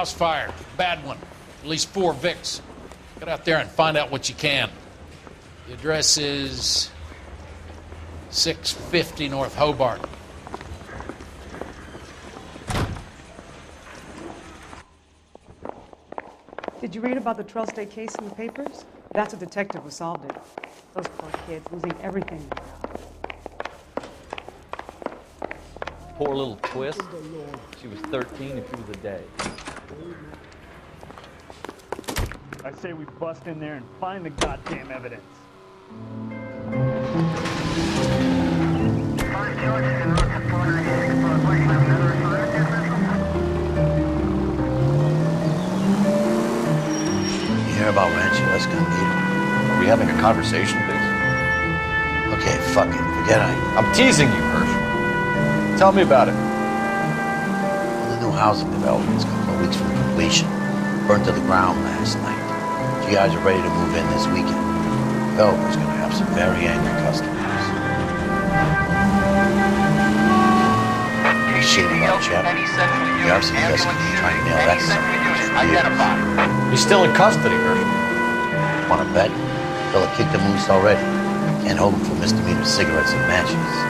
house fire. Bad one. At least 4 Vicks. Get out there and find out what you can. The address is 650 North Hobart. Did you read about the 12-state case in the papers? That's a detective who solved it. Those poor kids losing everything. Poor little twist. She was 13 and she was a day. I say we bust in there and find the goddamn evidence. You hear about Rancho Escondido? Are we having a conversation, Biggs? Okay, fuck it. Forget I'm teasing you, Hersh. Tell me about it. Well, the new housing development's a couple of weeks from completion. Burned to the ground last night. GIs are ready to move in this weekend. Developer's gonna have some very angry customers. You seen about Chet? The arson investigator trying to nail that son of a bitch. He's still in custody, Hersh. Wanna bet? Fella kicked him loose already. Can't hold him for misdemeanor cigarettes and matches.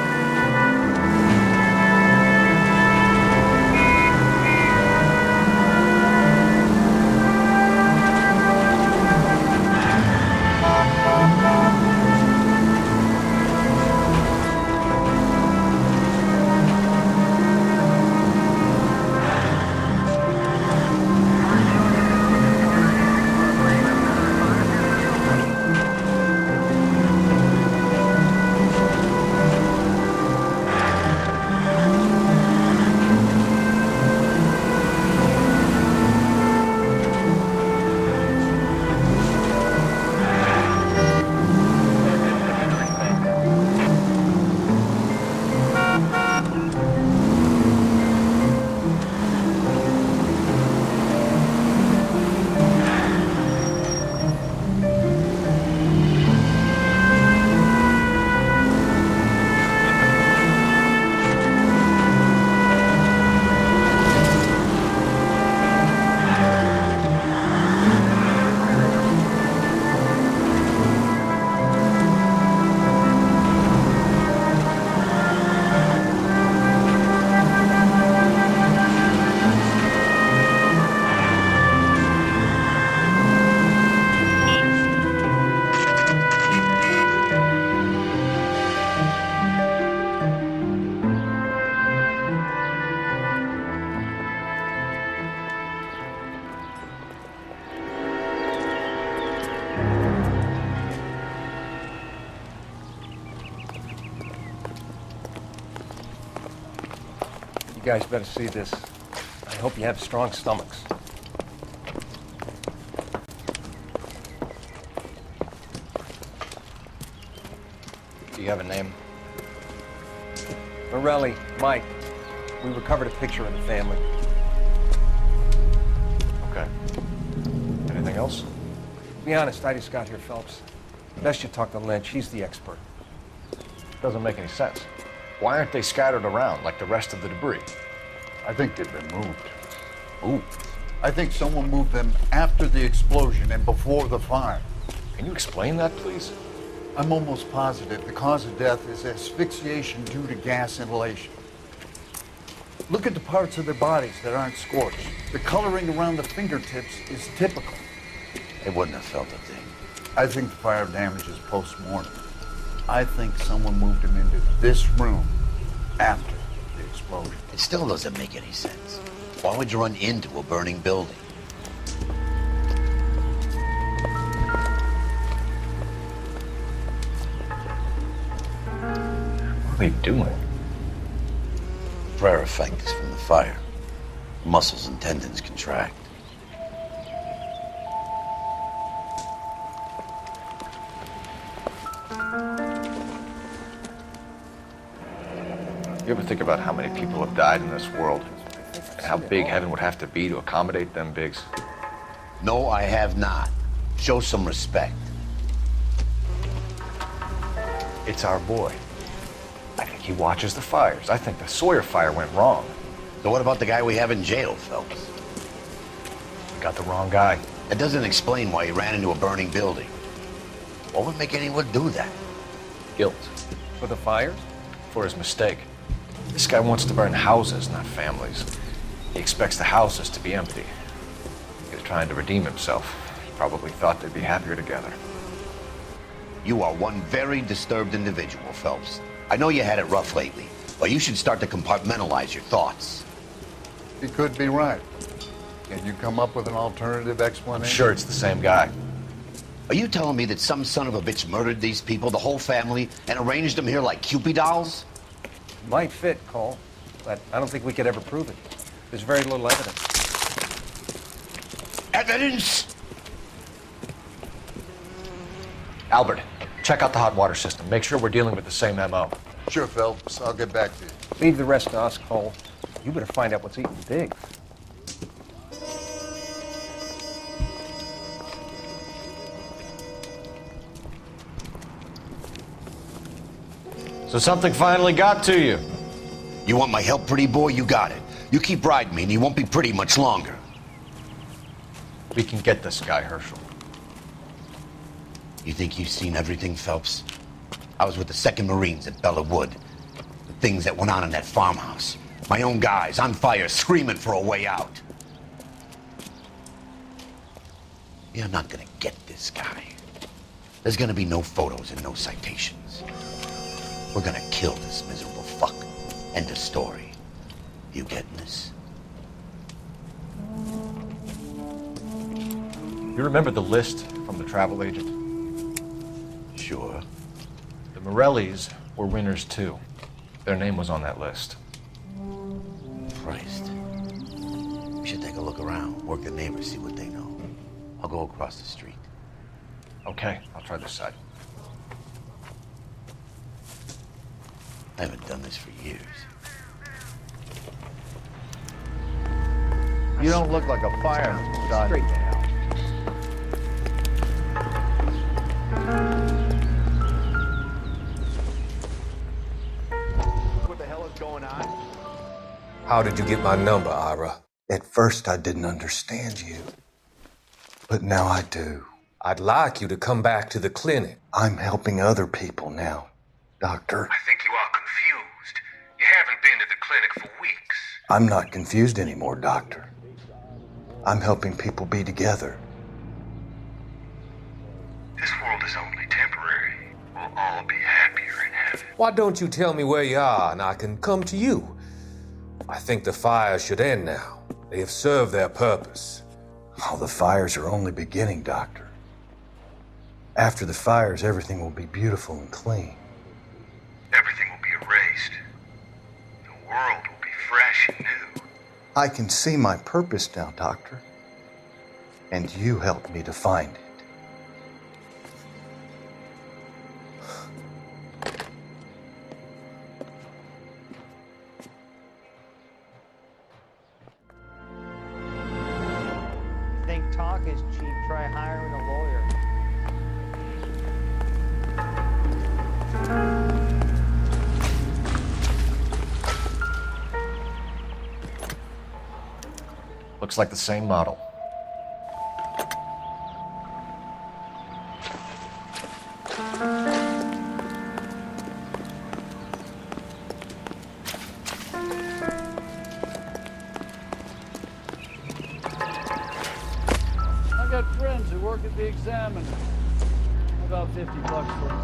You guys better see this. I hope you have strong stomachs. Do you have a name? Morelli, Mike. We recovered a picture of the family. Okay. Anything else? To be honest, I just got here, Phelps. Best you talk to Lynch. He's the expert. Doesn't make any sense. Why aren't they scattered around like the rest of the debris? I think they've been moved. Ooh. I think someone moved them after the explosion and before the fire. Can you explain that, please? I'm almost positive the cause of death is asphyxiation due to gas inhalation. Look at the parts of their bodies that aren't scorched. The coloring around the fingertips is typical. They wouldn't have felt a thing. I think the fire damage is post-mortem. I think someone moved them into this room after the explosion. It still doesn't make any sense. Why would you run into a burning building? What are they doing? Prayer effect is from the fire. Muscles and tendons contract. You ever think about how many people have died in this world? And how big heaven would have to be to accommodate them, Biggs? No, I have not. Show some respect. It's our boy. I think he watches the fires. I think the Sawyer fire went wrong. So what about the guy we have in jail, Phelps? got the wrong guy. That doesn't explain why he ran into a burning building. What would make anyone do that? Guilt. For the fires? For his mistake. This guy wants to burn houses, not families. He expects the houses to be empty. He was trying to redeem himself. He probably thought they'd be happier together. You are one very disturbed individual, Phelps. I know you had it rough lately, but you should start to compartmentalize your thoughts. He could be right. Can you come up with an alternative explanation? I'm sure it's the same guy. Are you telling me that some son of a bitch murdered these people, the whole family, and arranged them here like Cupid dolls? Might fit, Cole, but I don't think we could ever prove it. There's very little evidence. Evidence? Albert, check out the hot water system. Make sure we're dealing with the same MO. Sure, Phelps. I'll get back to you. Leave the rest to us, Cole. You better find out what's eating Diggs. So something finally got to you. You want my help, pretty boy? You got it. You keep riding me and you won't be pretty much longer. We can get this guy, Herschel. You think you've seen everything, Phelps? I was with the 2nd Marines at Bella Wood. The things that went on in that farmhouse. My own guys on fire, screaming for a way out. You're not gonna get this guy. There's gonna be no photos and no citations. We're gonna kill this miserable fuck. End of story. You getting this? You remember the list from the travel agent? Sure. The Morellis were winners too. Their name was on that list. Christ. We should take a look around, work the neighbors, see what they know. I'll go across the street. Okay, I'll try this side. I haven't done this for years. You don't look like a fireman, Don. Straight to hell. What the hell is going on? How did you get my number, Ira? At first, I didn't understand you. But now I do. I'd like you to come back to the clinic. I'm helping other people now, Doctor. I think you are confused. You haven't been to the clinic for weeks. I'm not confused anymore, Doctor. I'm helping people be together. This world is only temporary. We'll all be happier in heaven. Why don't you tell me where you are and I can come to you? I think the fires should end now. They have served their purpose. Oh, the fires are only beginning, Doctor. After the fires, everything will be beautiful and clean. Everything will be erased. The world will be fresh and new. I can see my purpose now, Doctor. And you helped me to find it. Think talk is cheap, try hiring a lawyer. Looks like the same model. I got friends who work at the Examiner. About $50 for an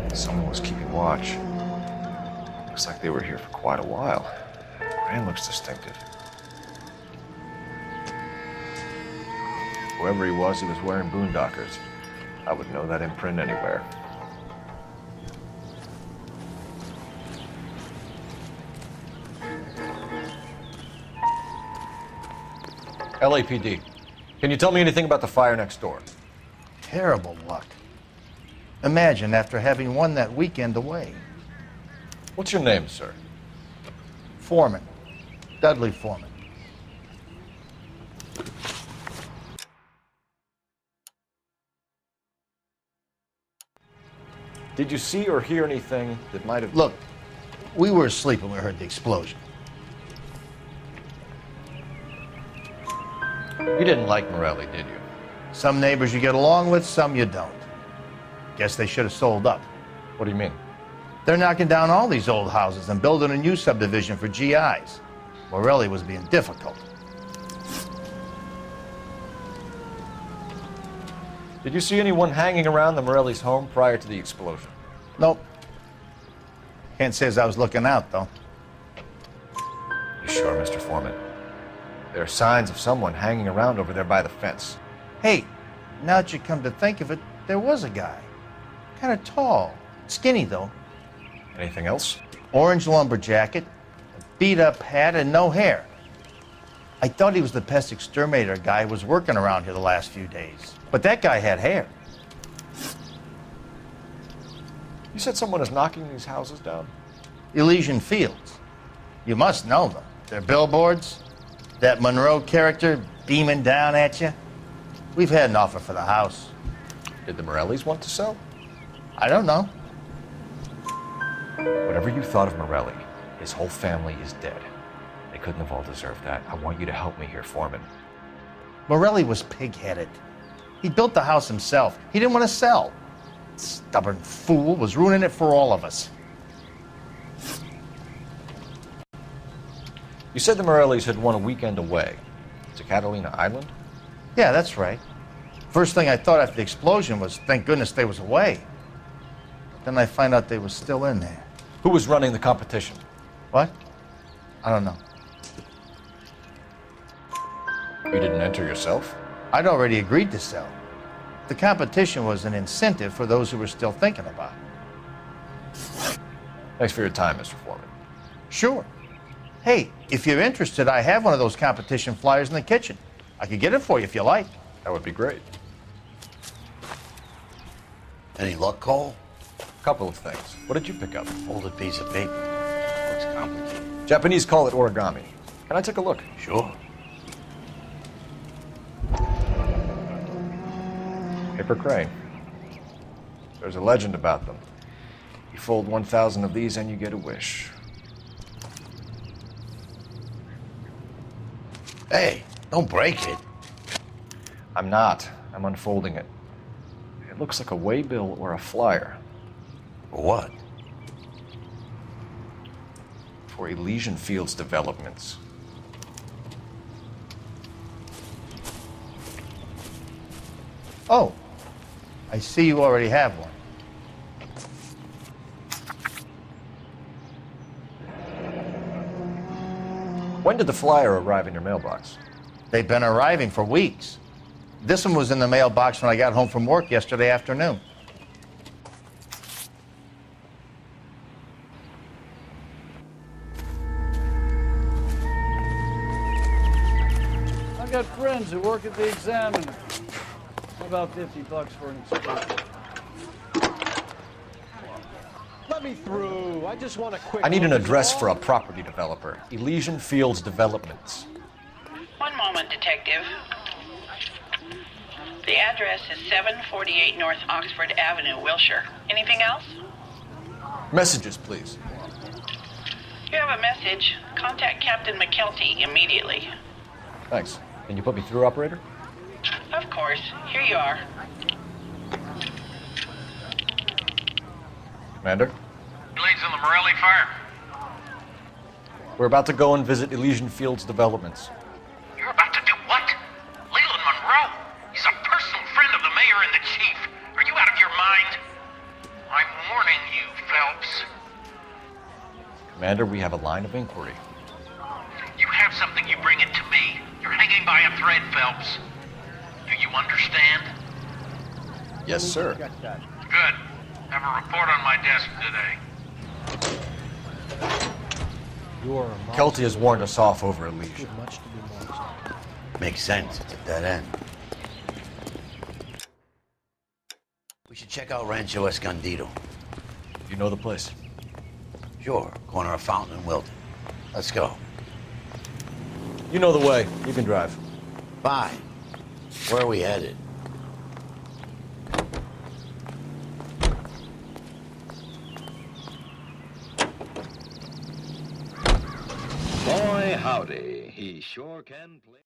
exclusive. Someone was keeping watch. Looks like they were here for quite a while. Brand looks distinctive. Whoever he was wearing boondockers. I would know that imprint anywhere. LAPD, can you tell me anything about the fire next door? Terrible luck. Imagine after having won that weekend away. What's your name, sir? Foreman. Dudley Foreman. Did you see or hear anything that might have... Look, we were asleep when we heard the explosion. You didn't like Morelli, did you? Some neighbors you get along with, some you don't. Guess they should have sold up. What do you mean? They're knocking down all these old houses and building a new subdivision for GIs. Morelli was being difficult. Did you see anyone hanging around the Morelli's home prior to the explosion? Nope. Can't say as I was looking out, though. You sure, Mr. Foreman? There are signs of someone hanging around over there by the fence. Hey, now that you come to think of it, there was a guy. Kind of tall. Skinny, though. Anything else? Orange lumber jacket, a beat-up hat, and no hair. I thought he was the pest exterminator guy who was working around here the last few days. But that guy had hair. You said someone is knocking these houses down? Elysian Fields. You must know them. Their billboards, that Monroe character beaming down at you. We've had an offer for the house. Did the Morellis want to sell? I don't know. Whatever you thought of Morelli, his whole family is dead. They couldn't have all deserved that. I want you to help me here, Foreman. Morelli was pig-headed. He built the house himself. He didn't want to sell. Stubborn fool was ruining it for all of us. You said the Morellis had won a weekend away to Catalina Island? Yeah, that's right. First thing I thought after the explosion was, thank goodness they was away. Then I find out they was still in there. Who was running the competition? What? I don't know. You didn't enter yourself? I'd already agreed to sell. The competition was an incentive for those who were still thinking about it. Thanks for your time, Mr. Foreman. Sure. Hey, if you're interested, I have one of those competition flyers in the kitchen. I could get it for you if you like. That would be great. Any luck, Cole? Couple of things. What did you pick up? Folded piece of paper. Looks complicated. Japanese call it origami. Can I take a look? Sure. Paper crane. There's a legend about them. You fold 1,000 of these and you get a wish. Hey, don't break it. I'm not. I'm unfolding it. It looks like a waybill or a flyer. For what? For Elysian Fields developments. Oh, I see you already have one. When did the flyer arrive in your mailbox? They've been arriving for weeks. This one was in the mailbox when I got home from work yesterday afternoon. I got friends who work at the Examiner. About $50 for an exclusive. Let me through. I just want a quick... I need an address for a property developer. Elysian Fields Developments. One moment, Detective. The address is 748 North Oxford Avenue, Wilshire. Anything else? Messages, please. You have a message. Contact Captain McKelty immediately. Thanks. Can you put me through, operator? Of course. Here you are. Commander? Leads on the Morelli fire. We're about to go and visit Elysian Fields Developments. You're about to do what? Leland Monroe? He's a personal friend of the mayor and the chief. Are you out of your mind? I'm warning you, Phelps. Commander, we have a line of inquiry. You have something, you bring it to me. You're hanging by a thread, Phelps. Do you understand? Yes, sir. Good. Have a report on my desk today. Kelty has warned us off over Elysian. Makes sense. It's a dead end. We should check out Rancho Escondido. You know the place? Sure. Corner of Fountain and Wilton. Let's go. You know the way. You can drive. Fine. Where are we headed? Boy, howdy. He sure can play.